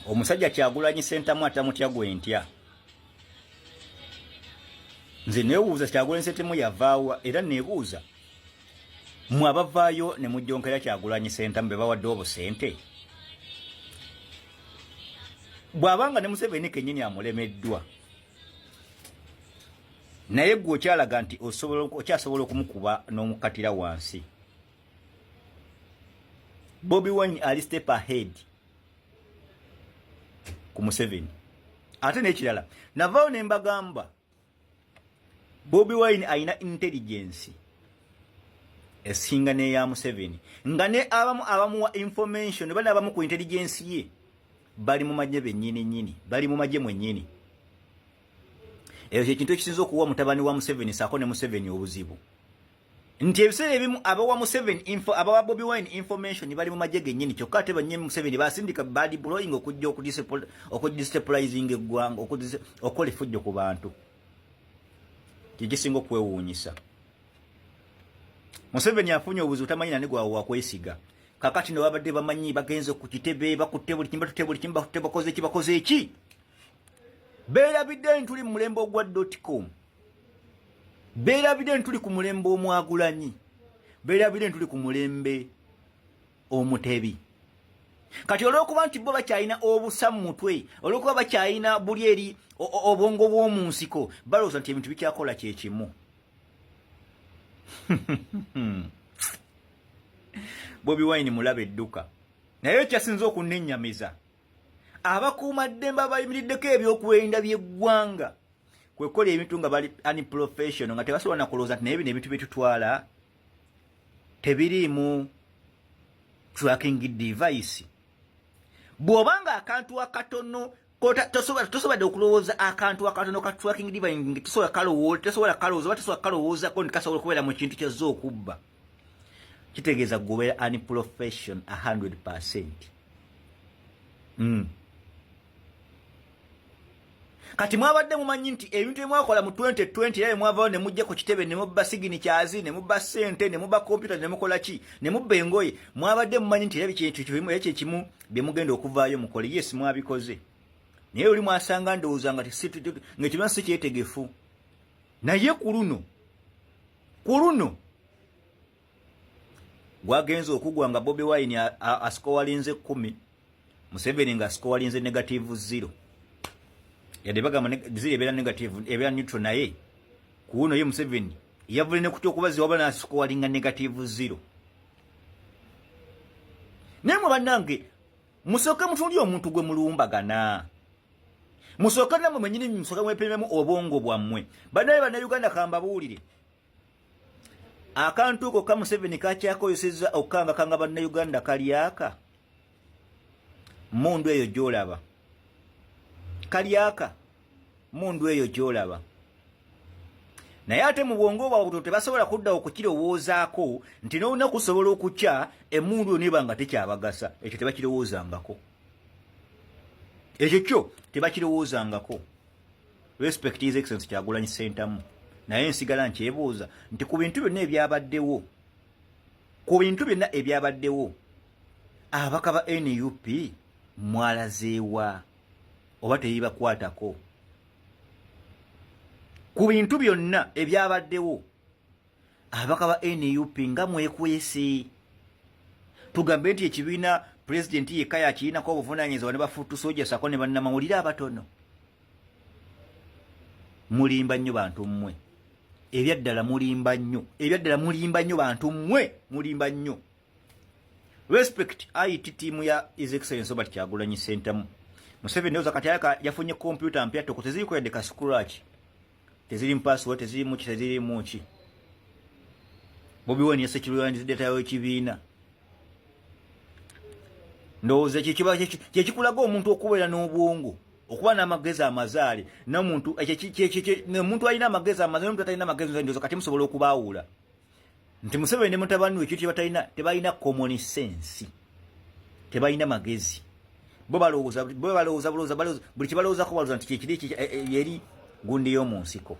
omusajja Kyagulanyi Ssentamu atamutya gwentya nze neewuuza Kyagulanyi Ssentamu yavaawa era neebuuza mmwe abavaayo ne mujjonkera Kyagulanyi Ssentamu be bawadde obusente bw'abanga ne Museveni kennyini amulemeddwa naye gwe okyalaga nti okyasobola okumukuba n'omukatira wansi. Bobi Wine ali step ahead ku Museveni. Ate n'ekirala navaayo ne mbagamba Bobi Wine alina intelligence esinga n'eya Museveni nga ne abamuwa information bana abamu ku intelligence ye bali mu magye bennyini bali mu magye mwennyini. Eyo kintu ekisinza okuwa mutabani wa Museveni saako ne Museveni obuzibu nti ebiseera ebimu abawa Museveni abawa Bobi Wine information bali mu magye gennyini kyokka ate banywe Museveni basindika bad blowing okujja okudestabilizing eggwanga okola effujjo ku bantu kigisinga okwewuunyisa. Museveni afunye obuzibu tamanyi nani gwawe wakwesiga kakati ne babadde bamanyi bagenze ku kitebe bakutte buli kimba bakoze eki beerabidde ntuli mu mulembe ogwa.com beerabidde ntuli ku mulembe omwagulanyi beerabidde ntuli ku mulembe omutebi kati olw'okuba nti bo bakyalina obusa mu mutwe olw'okuba bakyalina buli eri obwongo bw'omu nsiko balowooza nti ebintu bikyakola kye kimu. Bobi Wine mulaba edduka naye kyasinza okunennyamiza abakuuma ddembe abayimiriddeko ebyokwerinda by'eggwanga kwekola ebintu nga bali unprofessional nga tebasobola na kulowooza nti naye bino ebintu byetutwala tebiriimu tracking device. Bw'obanga akantu akatono tosobadde okulowooza akantu akatono ka tracking device tosobola kalowooza ko nikasobola okubeera mu kintu kyazza okubba kitegeeza ggobeera unprofessional 100%. Kati mwabadde mumanyi nti ebintu ebimwakola mu 2020 era mwavaayo ne mujja ku kitebe ne mubba siginikyazi ne mubba ssente ne mubba kompyuta ne mukola ki ne mubba engoye mwabadde mumanyi nti era kintu kimu bye mugenda okuvaayo mukole. Yes mwabikoze naye oli mwasanga ndowooza nga ng'ekibiina si kyetegefu naye ku luno gwagenza okugwa nga Bobi Wine asikowalinze 10 Museveni nga asikowalinze -0 yadde bagamba ziri ebeera negative ebeera neutral naye kuuno ye Museveni yavule ne kutya okubazi waba nasikowalinga -0 naye mwe bannange musooke mutuli omuntu gwe mulumbagana musooke namwe mwenyini musooke mwepimemu obwongo bwammwe bannaye bannayuganda kambabuulire akantu ako ka Museveni kakyakozesezza okukanga bannayuganda kalyaka mundu eyo gy'olaba kalyaka mundu eyo gy'olaba naye ate mu bwongo bwabwe tebasobola kudda okukirowoozaako nti n'olunaku kusobola okukya emundu niba nga tekyabagasa ekyo tebakirowoozangako ekyo tebakirowoozangako. Respect his excellence Kyagulanyi Ssentamu naye nsigala nkyebuuza nti ku bintu byonna ebyabaddewo abaka ba NUP mwalazeewa oba teyibakwatako ku bintu byonna ebyabaddewo abaka ba NUP nga mwekwese tugambe nti ekibiina pulezidenti yekka yakirinako obuvunaanyizibwa ne bafuutu soja sako ne bannamawulire abatono. Mulimba nnyo bantu mmwe ebyaddala mulimba nnyo bantu mmwe mulimba nnyo. Respect IT team ya His Excellency Robert Kyagulanyi Ssentamu. Museveni oza kati yafunye kompyuta mpya toko teziri kwendeka scratch teziri password teziri muki Bobi Wine yasekirwandiza data yawe ekibiina ndowooza kyekikulaga omuntu okubeera n'obwongo okuba n'amagezi amazaale n'omuntu alina amagezi amazaale n'omuntu atalina amagezi ndowooza kati musobola okubaawula nti Museveni ne mutabani we ekintu tebalina common sense tebalina magezi bo balowooza buli kibalowoozaako balowooza nti kyekiri yeri gundi y'omu nsiko.